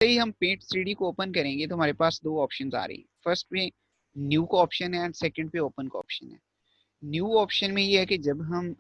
ही हम paint 3D को open करेंगे तो हमारे पास दो ऑप्शंस आ रही हैं। फर्स्ट में न्यू का ऑप्शन है एंड सेकंड पे ओपन का ऑप्शन है। न्यू ऑप्शन में ये है कि जब हम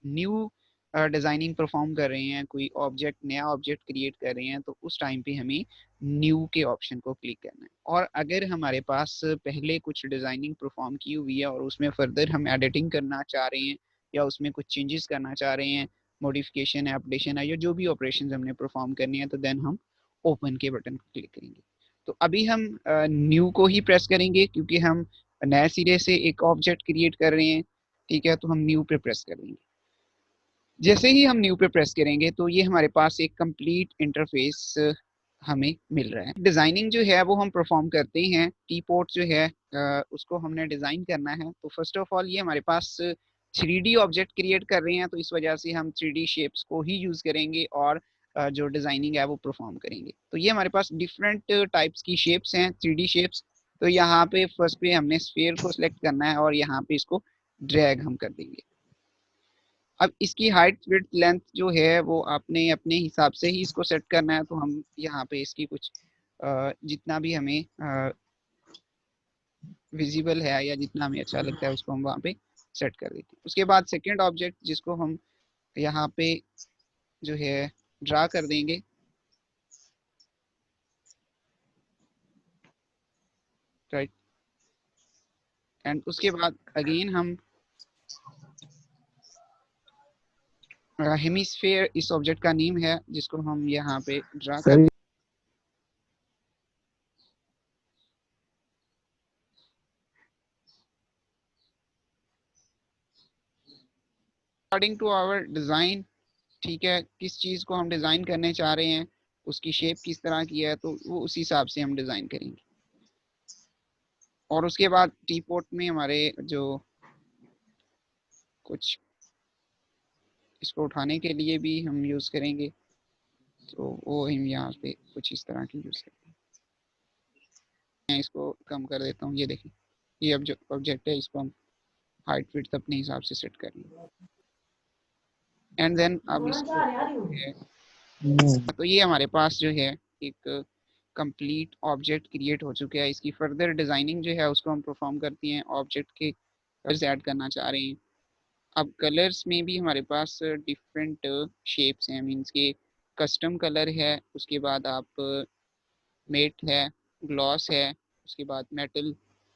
न्यू डिजाइनिंग परफॉर्म कर रहे हैं, कोई ऑब्जेक्ट नया ऑब्जेक्ट क्रिएट कर रहे हैं, तो उस टाइम पे हमें न्यू के ऑप्शन को क्लिक करना है। और अगर हमारे पास पहले कुछ डिजाइनिंग परफॉर्म की हुई है और उसमें फर्दर हम एडिटिंग करना चाह रहे हैं या उसमें कुछ चेंजेस करना चाह रहे हैं, मॉडिफिकेशन है, अपडेशन है, या जो भी ऑपरेशन हमने परफॉर्म करनी है, तो देन हम ओपन के बटन को क्लिक करेंगे। तो अभी हम न्यू को ही प्रेस करेंगे क्योंकि हम नए सिरे से एक ऑब्जेक्ट क्रिएट कर रहे हैं। ठीक है, तो हम न्यू पे प्रेस कर देंगे। जैसे ही हम न्यू पे प्रेस करेंगे तो ये हमारे पास एक कंप्लीट इंटरफेस हमें मिल रहा है। डिजाइनिंग जो है वो हम परफॉर्म करते हैं। टी पोर्ट जो है उसको हमने डिजाइन करना है। तो फर्स्ट ऑफ ऑल ये हमारे पास 3D ऑब्जेक्ट क्रिएट कर रहे हैं, तो इस वजह से हम 3D शेप्स को ही यूज करेंगे और जो डिजाइनिंग है वो परफॉर्म करेंगे। तो ये हमारे पास डिफरेंट टाइप्स की शेप्स हैं, 3D शेप्स। तो यहाँ पे फर्स्ट पे हमने स्फीयर को सिलेक्ट करना है और यहाँ पे इसको ड्रैग हम कर देंगे। अब इसकी हाइट विड्थ लेंथ जो है वो आपने अपने हिसाब से ही इसको सेट करना है। तो हम यहाँ पे इसकी कुछ जितना भी हमें विजिबल है या जितना हमें अच्छा लगता है उसको हम वहाँ पे सेट कर देते हैं। उसके बाद सेकंड ऑब्जेक्ट जिसको हम यहाँ पे जो है ड्रा कर देंगे। राइट, एंड उसके बाद अगेन हम हेमिस्फेयर इस ऑब्जेक्ट का नेम है जिसको हम यहाँ पे ड्रा कर अकॉर्डिंग टू आवर डिजाइन। ठीक है, किस चीज को हम डिजाइन करने चाह रहे हैं, उसकी शेप किस तरह की है, तो वो उस हिसाब से हम डिजाइन करेंगे। और उसके बाद टी पोर्ट में हमारे जो कुछ इसको उठाने के लिए भी हम यूज करेंगे, तो वो हम यहाँ पे कुछ इस तरह की यूज करते हैं। मैं इसको कम कर देता हूँ। ये देखें, ये अब जो ऑब्जेक्ट है इसको हम हाइट विड्थ अपने हिसाब से सेट करेंगे। एंड देन अब इसको तो ये हमारे पास जो है एक कंप्लीट ऑब्जेक्ट क्रिएट हो चुका है। इसकी फर्दर डिजाइनिंग जो है उसको हम परफॉर्म करती हैं। ऑब्जेक्ट के कलर्स ऐड करना चाह रहे हैं। अब कलर्स में भी हमारे पास डिफरेंट शेप्स हैं, मीन्स के कस्टम कलर है, उसके बाद आप मेट है, ग्लॉस है, उसके बाद मेटल,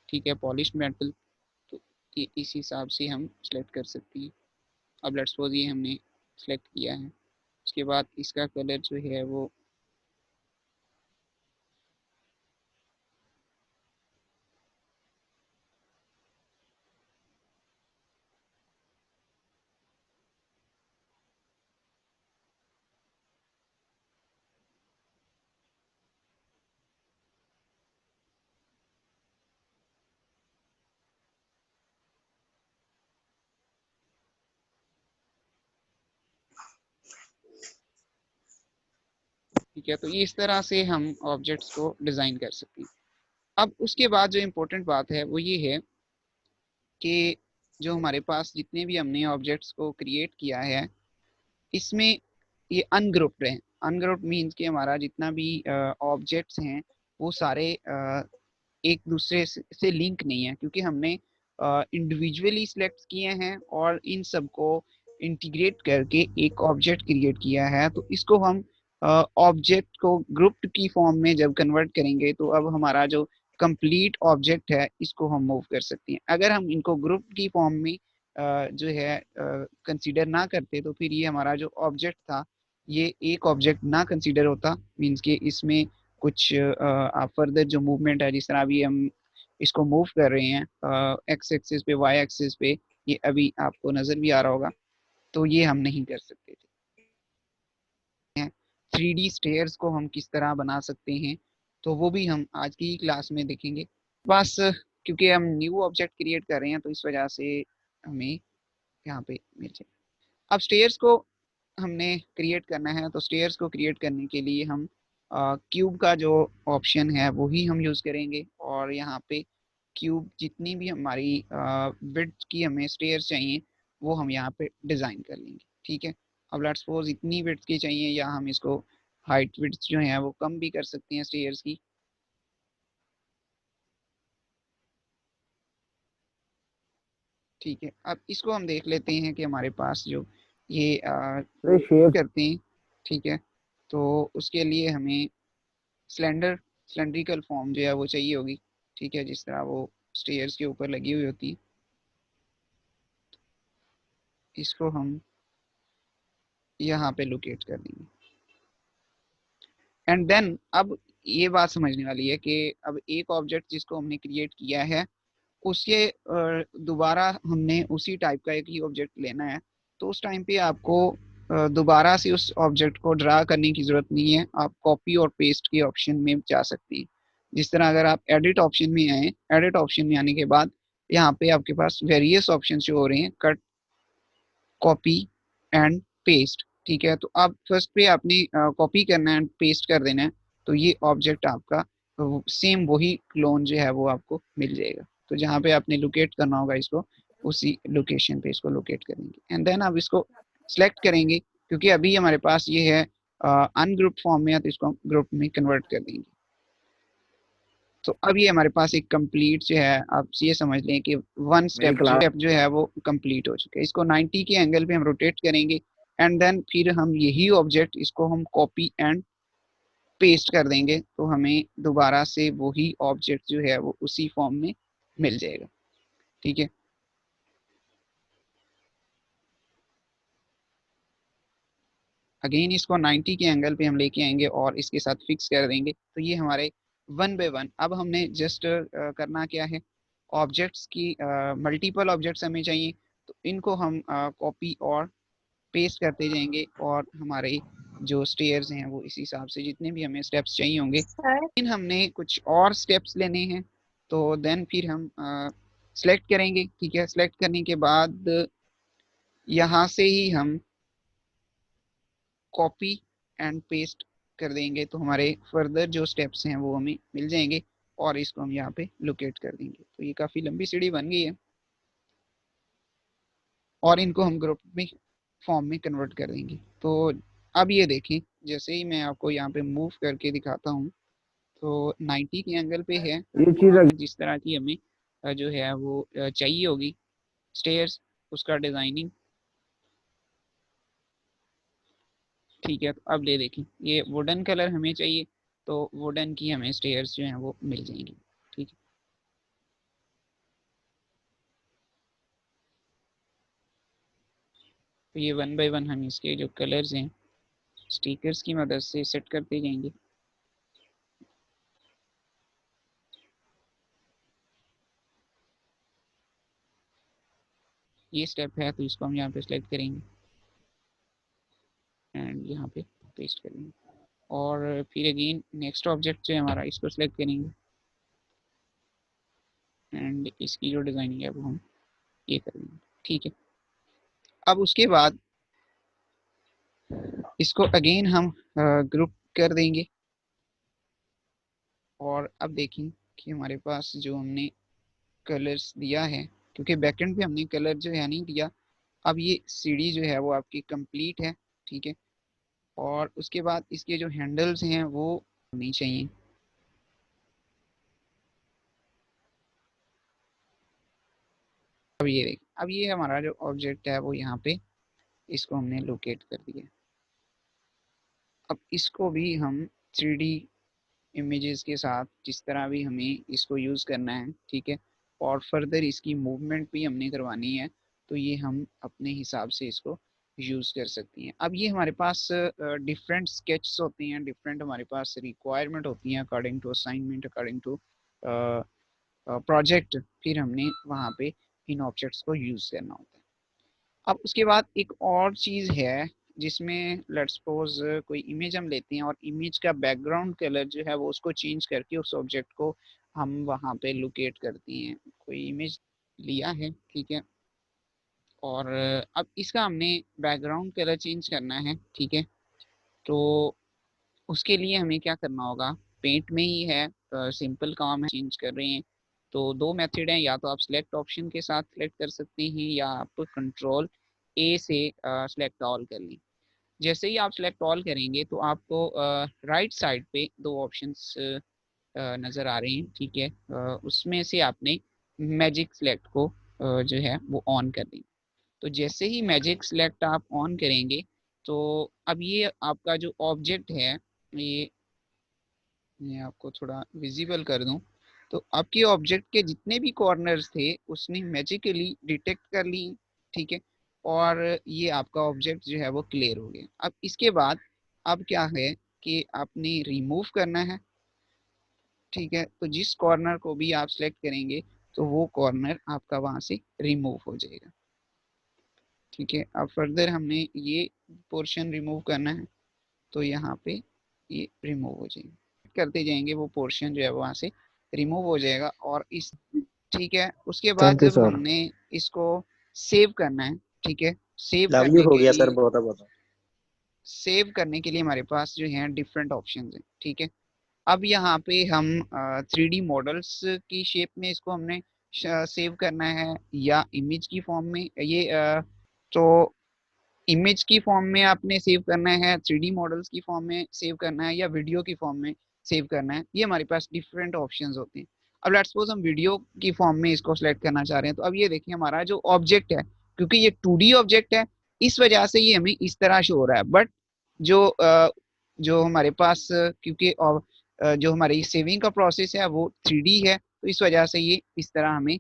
ठीक है, पॉलिश मेटल। तो ये इस हिसाब से हम सेलेक्ट कर सकते हैं। अब लेट्स सपोज ये हमने सेलेक्ट किया है। उसके बाद इसका कलर जो है वो ठीक है। तो ये इस तरह से हम ऑब्जेक्ट्स को डिज़ाइन कर सकते हैं। अब उसके बाद जो इम्पोर्टेंट बात है वो ये है कि जो हमारे पास जितने भी हमने ऑब्जेक्ट्स को क्रिएट किया है इसमें ये अनग्रुप्ड है। अनग्रुप्ड मीन्स कि हमारा जितना भी ऑब्जेक्ट्स हैं वो सारे एक दूसरे से लिंक नहीं है, क्योंकि हमने इंडिविजुअली सिलेक्ट किए हैं और इन सबको इंटीग्रेट करके एक ऑब्जेक्ट क्रिएट किया है। तो इसको हम ऑब्जेक्ट को ग्रुप्ड की फॉर्म में जब कन्वर्ट करेंगे तो अब हमारा जो कंप्लीट ऑब्जेक्ट है इसको हम मूव कर सकते हैं। अगर हम इनको ग्रुप की फॉर्म में जो है कंसीडर ना करते तो फिर ये हमारा जो ऑब्जेक्ट था ये एक ऑब्जेक्ट ना कंसीडर होता। मीन्स कि इसमें कुछ आप फर्दर जो मूवमेंट है, जिस तरह अभी हम इसको मूव कर रहे हैं एक्स एक्सिस पे, वाई एक्सिस पे, ये अभी आपको नजर भी आ रहा होगा, तो ये हम नहीं कर सकते थे। 3D स्टेयर्स को हम किस तरह बना सकते हैं तो वो भी हम आज की क्लास में देखेंगे। बस क्योंकि हम न्यू ऑब्जेक्ट क्रिएट कर रहे हैं तो इस वजह से हमें यहाँ पे मिल जाए। अब स्टेयर्स को हमने क्रिएट करना है, तो स्टेयर्स को क्रिएट करने के लिए हम क्यूब का जो ऑप्शन है वो ही हम यूज़ करेंगे। और यहाँ पे क्यूब जितनी भी हमारी विड्थ की हमें स्टेयर्स चाहिए वो हम यहाँ पे डिज़ाइन कर लेंगे। ठीक है, अब लेट्स सपोज इतनी विड्थ की चाहिए या हम इसको हाइट विड्थ जो है वो कम भी कर सकते हैं स्टेयर्स की। ठीक है, अब इसको हम देख लेते हैं कि हमारे पास जो ये शेप करते हैं। ठीक है, तो उसके लिए हमें सिलेंड्रिकल फॉर्म जो है वो चाहिए होगी। ठीक है, जिस तरह वो स्टेयर्स के ऊपर लगी हुई होती है। इसको हम यहाँ पे लोकेट कर देंगे। एंड देन अब ये बात समझने वाली है कि अब एक ऑब्जेक्ट जिसको हमने क्रिएट किया है उसके दोबारा हमने उसी टाइप का एक ही ऑब्जेक्ट लेना है। तो उस टाइम पे आपको दोबारा से उस ऑब्जेक्ट को ड्रा करने की जरूरत नहीं है, आप कॉपी और पेस्ट के ऑप्शन में जा सकते हैं। जिस तरह अगर आप एडिट ऑप्शन में आए, एडिट ऑप्शन में आने के बाद यहाँ पे आपके पास वेरियस ऑप्शन शो हो रहे हैं, कट, कॉपी एंड पेस्ट। ठीक है, तो आप फर्स्ट पे आपने कॉपी करना है एंड पेस्ट कर देना है, तो ये ऑब्जेक्ट आपका सेम वही क्लोन जो है वो आपको मिल जाएगा। तो जहाँ पे आपने लोकेट करना होगा इसको, उसी लोकेशन पे इसको लोकेट करेंगे एंड देन आप इसको सिलेक्ट करेंगे, क्योंकि अभी हमारे पास ये है अनग्रुप फॉर्म में है, तो इसको हम ग्रुप में कन्वर्ट कर देंगे। तो अब ये हमारे पास एक कंप्लीट जो है, आप ये समझ लें कि वन मेरी स्टेप क्लास जो है वो कंप्लीट हो चुका है। इसको 90 के एंगल पे हम रोटेट करेंगे एंड देन फिर हम यही ऑब्जेक्ट इसको हम कॉपी एंड पेस्ट कर देंगे, तो हमें दोबारा से वही ऑब्जेक्ट जो है वो उसी फॉर्म में मिल जाएगा। ठीक है, अगेन इसको 90 के एंगल पे हम लेके आएंगे और इसके साथ फिक्स कर देंगे, तो ये हमारे वन बाय वन। अब हमने जस्ट करना क्या है, ऑब्जेक्ट्स की मल्टीपल ऑब्जेक्ट्स हमें चाहिए, तो इनको हम कॉपी और पेस्ट करते जाएंगे और हमारे जो स्टेयर्स हैं वो इस हिसाब से जितने भी हमें स्टेप्स चाहिए होंगे। लेकिन हमने कुछ और स्टेप्स लेने हैं, तो देन फिर हम सेलेक्ट करेंगे। ठीक है, सेलेक्ट करने के बाद यहाँ से ही हम कॉपी एंड पेस्ट कर देंगे, तो हमारे फर्दर जो स्टेप्स हैं वो हमें मिल जाएंगे और इसको हम यहाँ पे लोकेट कर देंगे। तो ये काफ़ी लंबी सीढ़ी बन गई है और इनको हम ग्रुप में फॉर्म में कन्वर्ट कर देंगे। तो अब ये देखें, जैसे ही मैं आपको यहाँ पे मूव करके दिखाता हूँ, तो 90 के एंगल पे है, ये चीज और जिस तरह की हमें जो है वो चाहिए होगी स्टेयर्स, उसका डिज़ाइनिंग। ठीक है, तो अब ले देखें, ये वुडन कलर हमें चाहिए, तो वुडन की हमें स्टेयर्स जो हैं वो मिल जाएंगी। ठीक है, तो ये वन बाय वन हम इसके जो कलर्स हैं स्टिकर्स की मदद से सेट करते जाएंगे। ये स्टेप है, तो इसको हम यहाँ पे सेलेक्ट करेंगे एंड यहाँ पे पेस्ट करेंगे और फिर अगेन नेक्स्ट ऑब्जेक्ट जो है हमारा, इसको सेलेक्ट करेंगे एंड इसकी जो डिज़ाइनिंग है वो हम ये करेंगे। ठीक है, अब उसके बाद इसको अगेन हम ग्रुप कर देंगे और अब देखें कि हमारे पास जो हमने कलर्स दिया है, क्योंकि बैकएंड पे हमने कलर जो है नहीं दिया, अब ये सीढ़ी जो है वो आपकी कंप्लीट है। ठीक है, और उसके बाद इसके जो हैंडल्स हैं वो नहीं चाहिए। अब ये देख, अब ये हमारा जो ऑब्जेक्ट है वो यहाँ पे इसको हमने लोकेट कर दिया। अब इसको भी हम 3D इमेजेस के साथ जिस तरह भी हमें इसको यूज़ करना है, ठीक है, और फर्दर इसकी मूवमेंट भी हमने करवानी है, तो ये हम अपने हिसाब से इसको यूज़ कर सकती हैं। अब ये हमारे पास डिफरेंट स्केट्स होते हैं, डिफरेंट हमारे पास रिक्वायरमेंट होती हैं according to assignment, according to project, फिर हमने वहाँ पे इन ऑब्जेक्ट्स को यूज़ करना होता है। अब उसके बाद एक और चीज़ है जिसमें लेट्स सपोज कोई इमेज हम लेते हैं और इमेज का बैकग्राउंड कलर जो है वो उसको चेंज करके उस ऑब्जेक्ट को हम वहाँ पे लोकेट करते हैं। कोई इमेज लिया है, ठीक है, और अब इसका हमने बैकग्राउंड कलर चेंज करना है। ठीक है, तो उसके लिए हमें क्या करना होगा, पेंट में ही है, सिंपल काम है, चेंज कर रहे हैं। तो दो मेथड हैं, या तो आप सिलेक्ट ऑप्शन के साथ सिलेक्ट कर सकते हैं या आप कंट्रोल ए से सिलेक्ट ऑल कर लें। जैसे ही आप सेलेक्ट ऑल करेंगे तो आपको राइट साइड पे दो ऑप्शंस नज़र आ रहे हैं, ठीक है। उसमें से आपने मैजिक सेलेक्ट को जो है वो ऑन कर देंगे। तो जैसे ही मैजिक सेलेक्ट आप ऑन करेंगे तो अब ये आपका जो ऑब्जेक्ट है, ये मैं आपको थोड़ा विजिबल कर दूं, तो आपके ऑब्जेक्ट के जितने भी कॉर्नर्स थे उसने मैजिकली डिटेक्ट कर ली, ठीक है। और ये आपका ऑब्जेक्ट जो है वो क्लियर हो गया। अब इसके बाद अब क्या है कि आपने रिमूव करना है, ठीक है। तो जिस कॉर्नर को भी आप सिलेक्ट करेंगे तो वो कॉर्नर आपका वहां से रिमूव हो जाएगा, ठीक है। अब फर्दर हमने ये पोर्शन रिमूव करना है, तो यहाँ पे ये रिमूव हो जाएगा, करते जाएंगे वो पोर्शन जो है वहां से रिमूव हो जाएगा। और इस, ठीक है, उसके बाद थैंक यू जब सर। हमने इसको सेव करना है, ठीक है, सेव लवली करने हो के गया सर, लिए, बहुत बहुत। सेव करने के लिए हमारे पास जो है डिफरेंट ऑप्शंस हैं, ठीक है। अब यहाँ पे हम 3D मॉडल्स की शेप में इसको हमने सेव करना है या इमेज की फॉर्म में, ये तो इमेज की फॉर्म में आपने सेव करना है, 3D मॉडल्स की फॉर्म में सेव करना है, या वीडियो की फॉर्म में सेव करना है, ये हमारे पास डिफरेंट ऑप्शंस होते हैं। अब लेट्स सपोज हम वीडियो की फॉर्म में इसको सेलेक्ट करना चाह रहे हैं, तो अब ये देखिए हमारा जो ऑब्जेक्ट है, क्योंकि ये 2D ऑब्जेक्ट है, इस वजह से ये हमें इस तरह शो हो रहा है। बट जो जो हमारे पास क्योंकि जो हमारी सेविंग का प्रोसेस है वो 3D है, तो इस वजह से ये इस तरह हमें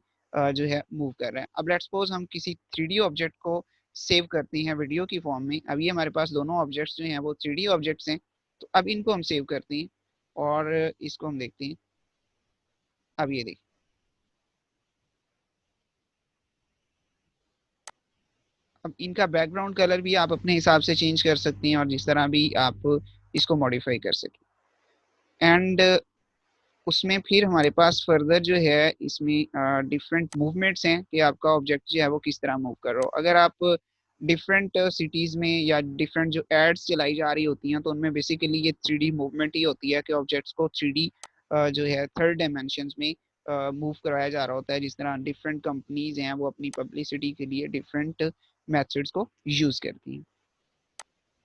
जो है मूव कर रहा है। अब लेट्स सपोज हम किसी 3D ऑब्जेक्ट को सेव करते हैं वीडियो की फॉर्म में। अब ये हमारे पास दोनों ऑब्जेक्ट्स जो हैं वो 3D ऑब्जेक्ट्स हैं, तो अब इनको हम सेव करते हैं और इसको हम देखते हैं। अब ये देखिए, अब इनका बैकग्राउंड कलर भी आप अपने हिसाब से चेंज कर सकते हैं और जिस तरह भी आप इसको मॉडिफाई कर सकें। एंड उसमें फिर हमारे पास फर्दर जो है इसमें डिफरेंट मूवमेंट्स हैं कि आपका ऑब्जेक्ट जो है वो किस तरह मूव कर रहा हो। अगर आप डिफरेंट सिटीज में या डिफरेंट जो एड्स चलाई जा रही होती हैं तो उनमें बेसिकली ये 3D मूवमेंट ही होती है कि ऑब्जेक्ट्स को 3D जो है थर्ड डायमेंशंस में मूव कराया जा रहा होता है। जिस तरह डिफरेंट कंपनीज हैं वो अपनी पब्लिसिटी के लिए डिफरेंट मेथड्स को यूज करती हैं,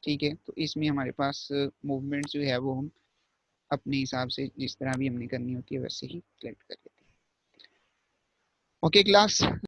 ठीक है। तो इसमें हमारे पास मूवमेंट जो है वो हम अपने हिसाब से जिस तरह भी हमने करनी होती है वैसे ही सिलेक्ट कर लेते हैं। Okay class.